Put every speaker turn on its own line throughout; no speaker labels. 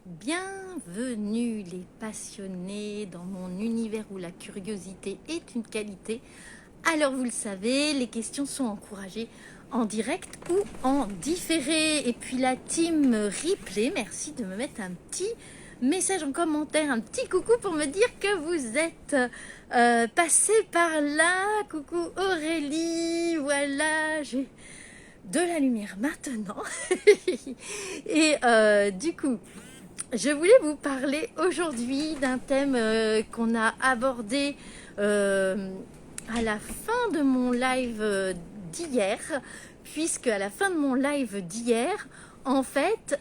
Bienvenue les passionnés dans mon univers où la curiosité est une qualité. Alors vous le savez, les questions sont encouragées en direct ou en différé. Et puis la team replay, merci de me mettre un petit message en commentaire, un petit coucou pour me dire que vous êtes passé par là. Coucou Aurélie, voilà, j'ai de la lumière maintenant. Et du coup, je voulais vous parler aujourd'hui d'un thème qu'on a abordé à la fin de mon live d'hier, puisque à la fin de mon live d'hier, en fait,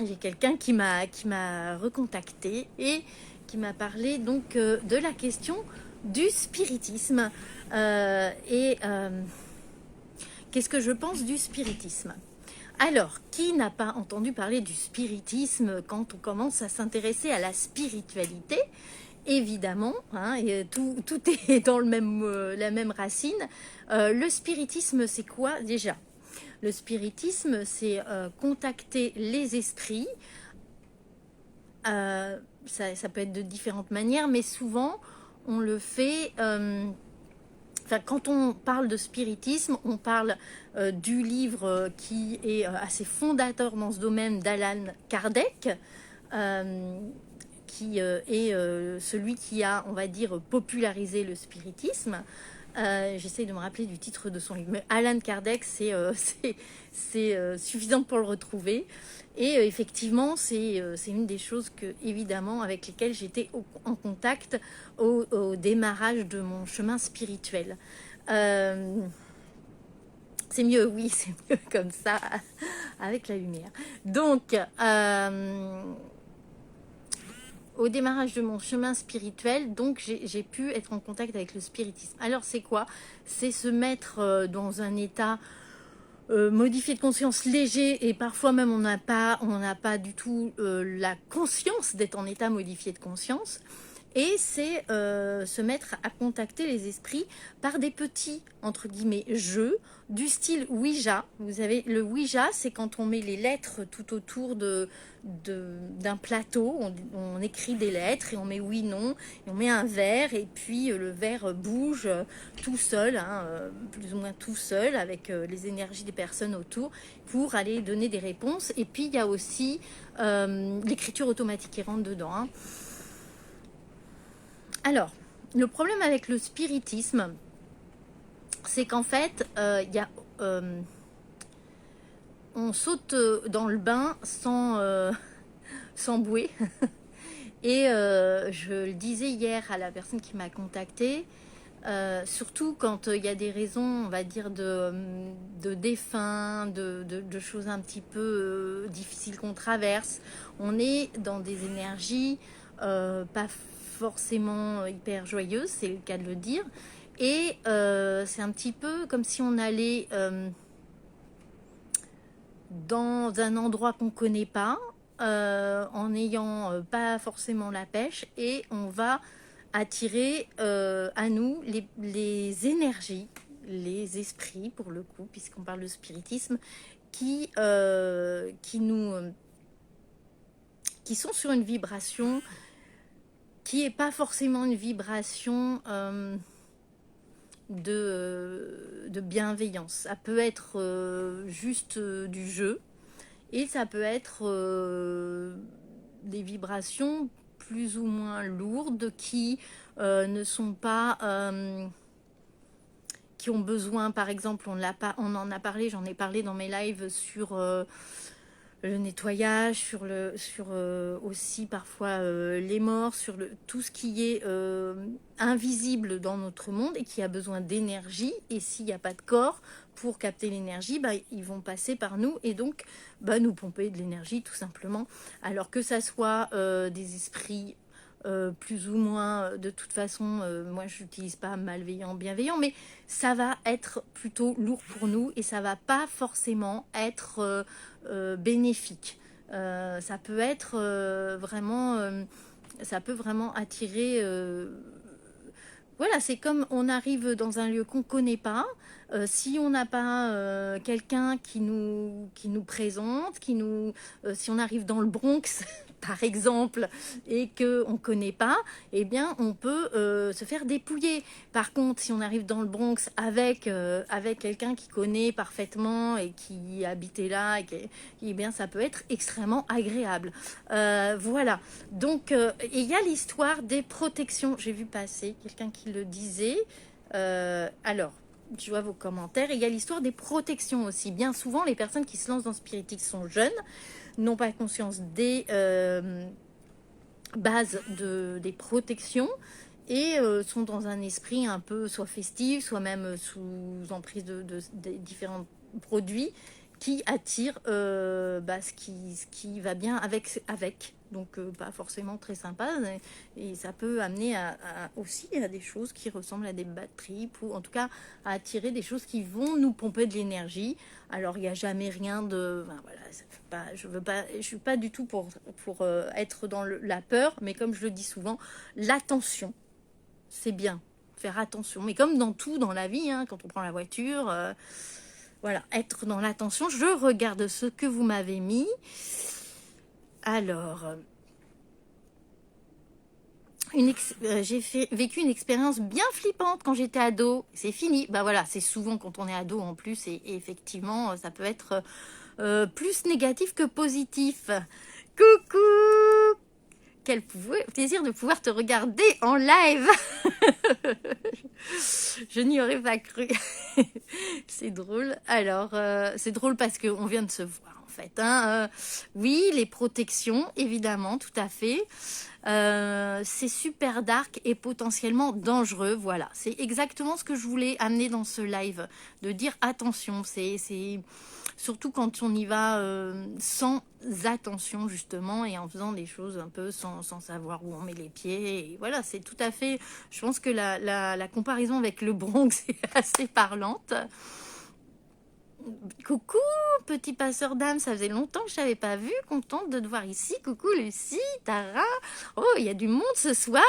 j'ai quelqu'un qui m'a recontacté et qui m'a parlé donc de la question du spiritisme et qu'est-ce que je pense du spiritisme. Alors, qui n'a pas entendu parler du spiritisme quand on commence à s'intéresser à la spiritualité? Évidemment, hein, et tout est dans la même racine. Le spiritisme, c'est quoi déjà? Le spiritisme, c'est contacter les esprits. Ça peut être de différentes manières, mais souvent, on le fait... Enfin, quand on parle de spiritisme, on parle du livre qui est assez fondateur dans ce domaine d'Alan Kardec, qui est celui qui a, on va dire, popularisé le spiritisme. J'essaye de me rappeler du titre de son livre, mais Alan Kardec, c'est suffisant pour le retrouver. Et effectivement, c'est une des choses évidemment, avec lesquelles j'étais en contact au démarrage de mon chemin spirituel. C'est mieux, oui, c'est mieux comme ça, avec la lumière. Donc, au démarrage de mon chemin spirituel, donc j'ai pu être en contact avec le spiritisme. Alors, c'est quoi? C'est se mettre dans un état modifié de conscience léger, et parfois même on n'a pas du tout la conscience d'être en état modifié de conscience. Et c'est se mettre à contacter les esprits par des petits, entre guillemets, jeux du style Ouija. Vous avez le Ouija, c'est quand on met les lettres tout autour d'un plateau. On écrit des lettres et on met oui, non. Et on met un verre et puis le verre bouge tout seul, hein, plus ou moins tout seul, avec les énergies des personnes autour pour aller donner des réponses. Et puis il y a aussi l'écriture automatique qui rentre dedans, hein. Alors, le problème avec le spiritisme, c'est qu'en fait, on saute dans le bain sans bouée. Et je le disais hier à la personne qui m'a contactée, surtout quand il y a des raisons, on va dire, de défunts, de choses un petit peu difficiles qu'on traverse. On est dans des énergies pas forcément hyper joyeuse, c'est le cas de le dire, et c'est un petit peu comme si on allait dans un endroit qu'on connaît pas, en n'ayant pas forcément la pêche, et on va attirer à nous les énergies, les esprits pour le coup, puisqu'on parle de spiritisme, qui sont sur une vibration qui n'est pas forcément une vibration de bienveillance. Ça peut être juste du jeu, et ça peut être des vibrations plus ou moins lourdes qui ne sont pas... qui ont besoin, par exemple, on en a parlé, j'en ai parlé dans mes lives sur... le nettoyage, sur aussi parfois les morts, sur tout ce qui est invisible dans notre monde et qui a besoin d'énergie. Et s'il n'y a pas de corps pour capter l'énergie, ils vont passer par nous et donc nous pomper de l'énergie tout simplement. Alors que ça soit des esprits plus ou moins, de toute façon, moi je n'utilise pas malveillant, bienveillant, mais ça va être plutôt lourd pour nous et ça va pas forcément être bénéfique. Ça peut être ça peut vraiment attirer. Voilà, c'est comme on arrive dans un lieu qu'on connaît pas. Si on n'a pas quelqu'un qui nous présente, si on arrive dans le Bronx, par exemple, et qu'on ne connaît pas, eh bien, on peut se faire dépouiller. Par contre, si on arrive dans le Bronx avec quelqu'un qui connaît parfaitement et qui habitait là, eh bien, ça peut être extrêmement agréable. Voilà. Donc, il y a l'histoire des protections. J'ai vu passer quelqu'un qui le disait. Alors, je vois vos commentaires. Il y a l'histoire des protections aussi. Bien souvent, les personnes qui se lancent dans le spiritisme sont jeunes, n'ont pas conscience des bases des protections et sont dans un esprit un peu soit festif, soit même sous emprise de différents produits qui attirent ce qui va bien avec. Donc pas forcément très sympa, et ça peut amener aussi à des choses qui ressemblent à des bad trips, ou en tout cas à attirer des choses qui vont nous pomper de l'énergie. Alors il n'y a jamais rien de... Ben, voilà, je suis pas du tout pour être dans la peur, mais comme je le dis souvent, l'attention, c'est bien, faire attention. Mais comme dans tout dans la vie, hein, quand on prend la voiture, voilà, être dans l'attention. Je regarde ce que vous m'avez mis. Alors, j'ai vécu une expérience bien flippante quand j'étais ado. C'est fini. Bah voilà, c'est souvent quand on est ado en plus, et effectivement, ça peut être plus négatif que positif. Coucou! Quel plaisir de pouvoir te regarder en live. Je n'y aurais pas cru. C'est drôle. Alors, c'est drôle parce qu'on vient de se voir en fait. Hein. Oui, les protections, évidemment, tout à fait. C'est super dark et potentiellement dangereux. Voilà, c'est exactement ce que je voulais amener dans ce live. De dire attention, c'est surtout quand on y va sans attention justement, et en faisant des choses un peu sans savoir où on met les pieds. Et voilà, c'est tout à fait... Je pense que la comparaison avec le Bronx est assez parlante. Coucou, petit passeur d'âme, ça faisait longtemps que je t'avais pas vu, contente de te voir ici. Coucou Lucie, Tara. Oh, il y a du monde ce soir.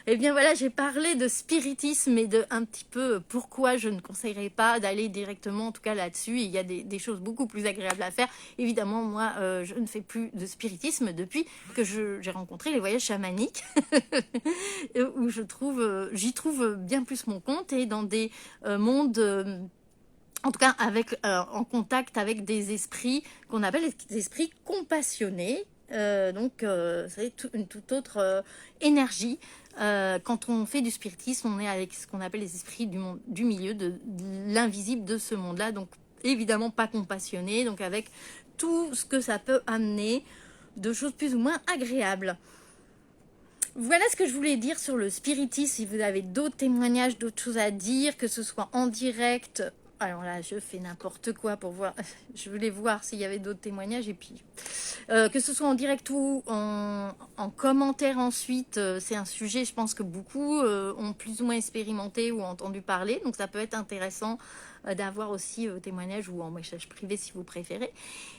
Eh bien voilà, j'ai parlé de spiritisme et de un petit peu pourquoi je ne conseillerais pas d'aller directement, en tout cas là-dessus. Il y a des choses beaucoup plus agréables à faire. Évidemment, moi, je ne fais plus de spiritisme depuis que j'ai rencontré les voyages chamaniques, où j'y trouve bien plus mon compte, et dans des mondes... en tout cas, en contact avec des esprits qu'on appelle des esprits compassionnés. C'est une toute autre énergie. Quand on fait du spiritisme, on est avec ce qu'on appelle les esprits du milieu, de l'invisible de ce monde-là. Donc, évidemment, pas compassionnés. Donc, avec tout ce que ça peut amener de choses plus ou moins agréables. Voilà ce que je voulais dire sur le spiritisme. Si vous avez d'autres témoignages, d'autres choses à dire, que ce soit en direct... Alors là, je fais n'importe quoi pour voir. Je voulais voir s'il y avait d'autres témoignages. Et puis, que ce soit en direct ou en commentaire ensuite, c'est un sujet, je pense que beaucoup ont plus ou moins expérimenté ou entendu parler. Donc, ça peut être intéressant d'avoir aussi témoignages ou en message privé si vous préférez.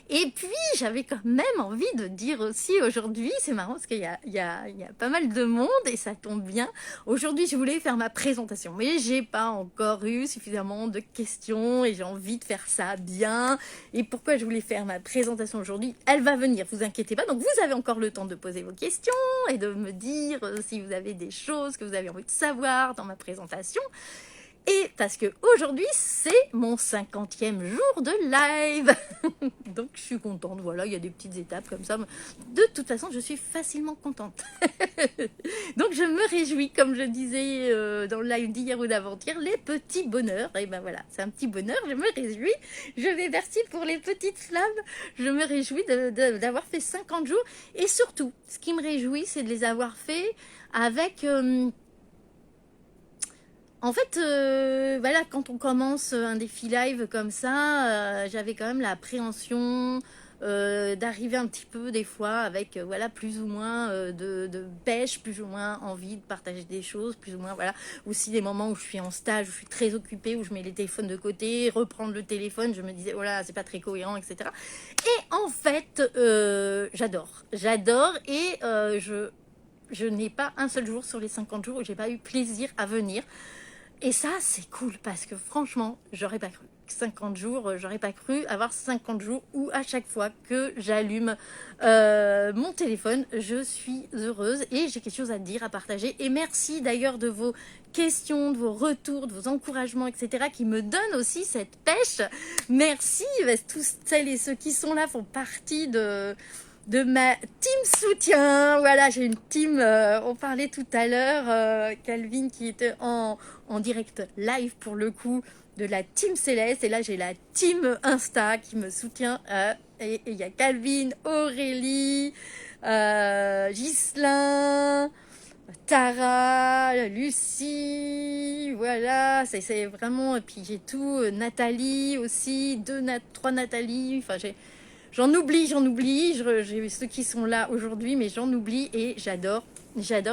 Et puis, j'avais quand même envie de dire aussi aujourd'hui, c'est marrant parce qu'il y a pas mal de monde et ça tombe bien. Aujourd'hui, je voulais faire ma présentation, mais j'ai pas encore eu suffisamment de questions et j'ai envie de faire ça bien. Et pourquoi je voulais faire ma présentation aujourd'hui? Elle va venir, vous inquiétez pas. Donc, vous avez encore le temps de poser vos questions et de me dire si vous avez des choses que vous avez envie de savoir dans ma présentation. Et parce que aujourd'hui, c'est mon 50e jour de live. Donc, je suis contente. Voilà, il y a des petites étapes comme ça. De toute façon, je suis facilement contente. Donc, je me réjouis, comme je disais dans le live d'hier ou d'avant-hier, les petits bonheurs. Et ben voilà, c'est un petit bonheur. Je me réjouis. Je vais verser pour les petites flammes. Je me réjouis d'avoir fait 50 jours. Et surtout, ce qui me réjouit, c'est de les avoir fait avec... En fait, voilà, quand on commence un défi live comme ça, j'avais quand même l'appréhension d'arriver un petit peu des fois avec voilà, plus ou moins de pêche, plus ou moins envie de partager des choses, plus ou moins voilà, aussi des moments où je suis en stage, où je suis très occupée, où je mets les téléphones de côté, reprendre le téléphone, je me disais voilà, c'est pas très cohérent, etc. Et en fait, j'adore et je n'ai pas un seul jour sur les 50 jours où j'ai pas eu plaisir à venir. Et ça, c'est cool parce que franchement, j'aurais pas cru. 50 jours, j'aurais pas cru avoir 50 jours où à chaque fois que j'allume mon téléphone, je suis heureuse et j'ai quelque chose à dire, à partager. Et merci d'ailleurs de vos questions, de vos retours, de vos encouragements, etc. qui me donnent aussi cette pêche. Merci, tous celles et ceux qui sont là font partie de ma team soutien. Voilà, j'ai une team, on parlait tout à l'heure, Calvin qui était en direct live pour le coup, de la team Céleste, et là j'ai la team Insta qui me soutient, et il y a Calvin, Aurélie, Ghislain, Tara, Lucie, voilà, c'est vraiment, et puis j'ai tout, Nathalie aussi, trois Nathalie, enfin j'en oublie, j'ai ceux qui sont là aujourd'hui, mais j'en oublie et j'adore,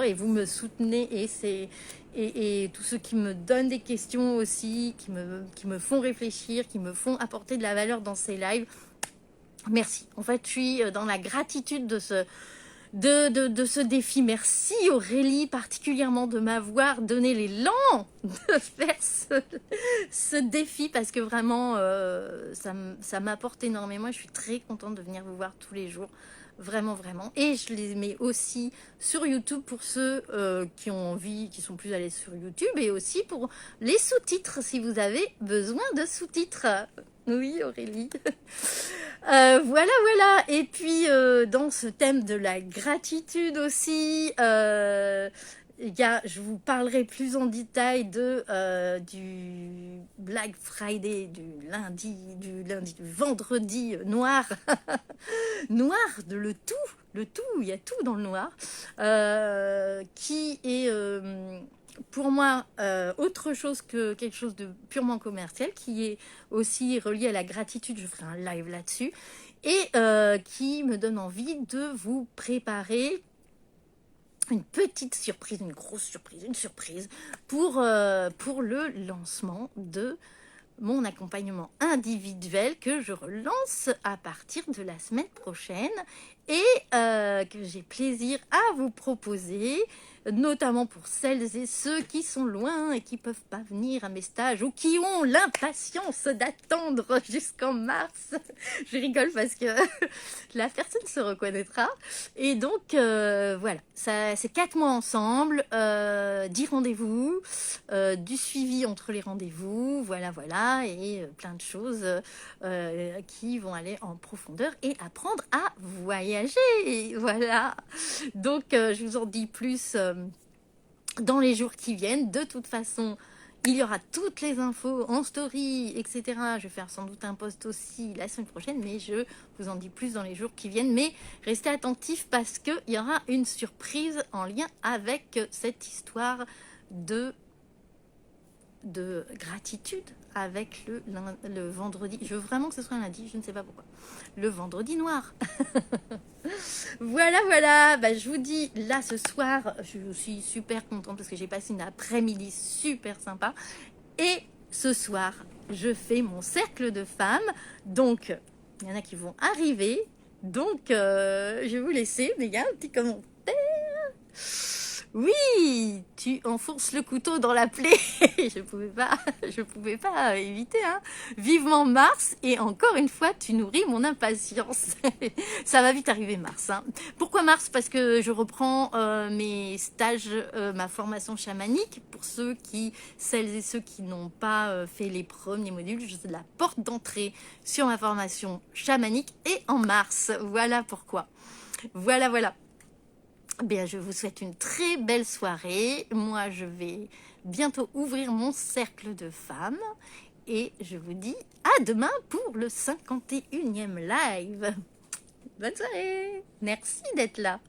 et vous me soutenez et c'est... Et tous ceux qui me donnent des questions aussi, qui me font réfléchir, qui me font apporter de la valeur dans ces lives. Merci. En fait, je suis dans la gratitude de ce défi. Merci Aurélie particulièrement de m'avoir donné l'élan de faire ce défi parce que vraiment ça m'apporte énormément et je suis très contente de venir vous voir tous les jours. Vraiment, vraiment. Et je les mets aussi sur YouTube pour ceux qui ont envie, qui sont plus à l'aise sur YouTube, et aussi pour les sous-titres si vous avez besoin de sous-titres. Oui, Aurélie. Voilà. Et puis, dans ce thème de la gratitude aussi, je vous parlerai plus en détail du Black Friday, du vendredi noir, noir de le tout, il y a tout dans le noir, qui est pour moi autre chose que quelque chose de purement commercial, qui est aussi relié à la gratitude. Je ferai un live là-dessus, et qui me donne envie de vous préparer une petite surprise, une grosse surprise, une surprise pour le lancement de mon accompagnement individuel que je relance à partir de la semaine prochaine et que j'ai plaisir à vous proposer, notamment pour celles et ceux qui sont loin et qui ne peuvent pas venir à mes stages ou qui ont l'impatience d'attendre jusqu'en mars. Je rigole parce que la personne se reconnaîtra. Et donc, voilà, c'est 4 mois ensemble, 10 rendez-vous, du suivi entre les rendez-vous, voilà, et plein de choses qui vont aller en profondeur et apprendre à voyager, voilà. Donc, je vous en dis plus dans les jours qui viennent. De toute façon, il y aura toutes les infos en story, etc. Je vais faire sans doute un post aussi la semaine prochaine, mais je vous en dis plus dans les jours qui viennent. Mais restez attentifs parce qu'il y aura une surprise en lien avec cette histoire de gratitude avec le vendredi. Je veux vraiment que ce soit un lundi, je ne sais pas pourquoi. Le vendredi noir. Voilà. Je vous dis, là, ce soir, je suis super contente parce que j'ai passé une après-midi super sympa. Et ce soir, je fais mon cercle de femmes. Donc, il y en a qui vont arriver. Donc, je vais vous laisser. Mais il y a un petit commentaire. Oui, tu enfonces le couteau dans la plaie. Je pouvais pas éviter, hein. Vivement mars, et encore une fois, tu nourris mon impatience. Ça va vite arriver mars, hein. Pourquoi mars? Parce que je reprends mes stages, ma formation chamanique. Pour celles et ceux qui n'ont pas fait les premiers modules, je suis la porte d'entrée sur ma formation chamanique, et en mars. Voilà pourquoi. Voilà. Bien, je vous souhaite une très belle soirée. Moi, je vais bientôt ouvrir mon cercle de femmes. Et je vous dis à demain pour le 51e live. Bonne soirée. Merci d'être là.